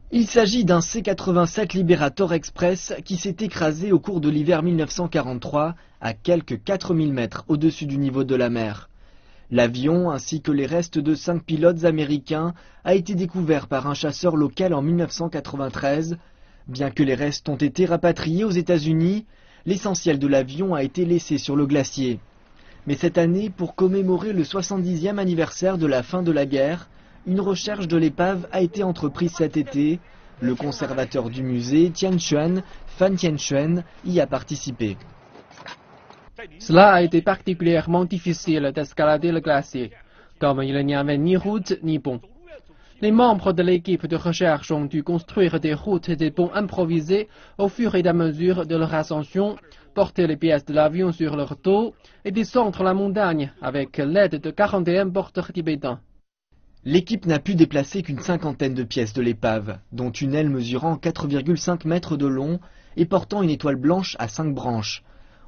Il s'agit d'un C-87 Liberator Express qui s'est écrasé au cours de l'hiver 1943 à quelques 4000 mètres au-dessus du niveau de la mer. L'avion, ainsi que les restes de 5 pilotes américains, a été découvert par un chasseur local en 1993. Bien que les restes ont été rapatriés aux États-Unis, l'essentiel de l'avion a été laissé sur le glacier. Mais cette année, pour commémorer le 70e anniversaire de la fin de la guerre, une recherche de l'épave a été entreprise cet été. Le conservateur du musée, Tianchuan, Fan Tianchuan, y a participé. Cela a été particulièrement difficile d'escalader le glacier, comme il n'y avait ni route ni pont. Les membres de l'équipe de recherche ont dû construire des routes et des ponts improvisés au fur et à mesure de leur ascension, porter les pièces de l'avion sur leur dos et descendre la montagne avec l'aide de 41 porteurs tibétains. L'équipe n'a pu déplacer qu'une cinquantaine de pièces de l'épave, dont une aile mesurant 4,5 mètres de long et portant une étoile blanche à 5 branches.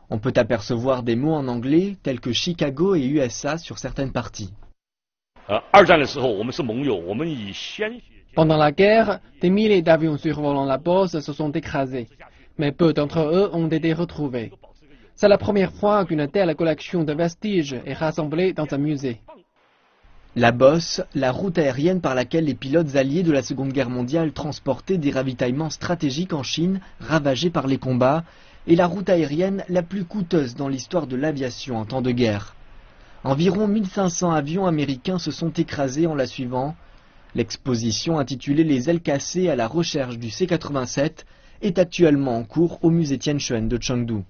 On peut apercevoir des mots en anglais tels que Chicago et USA sur certaines parties. Pendant la guerre, des milliers d'avions survolant la Beauce se sont écrasés, mais peu d'entre eux ont été retrouvés. C'est la première fois qu'une telle collection de vestiges est rassemblée dans un musée. La Beauce, la route aérienne par laquelle les pilotes alliés de la Seconde Guerre mondiale transportaient des ravitaillements stratégiques en Chine, ravagés par les combats, est la route aérienne la plus coûteuse dans l'histoire de l'aviation en temps de guerre. Environ 1500 avions américains se sont écrasés en la suivant. L'exposition intitulée « Les ailes cassées à la recherche du C-87 » est actuellement en cours au musée Tianchuan de Chengdu.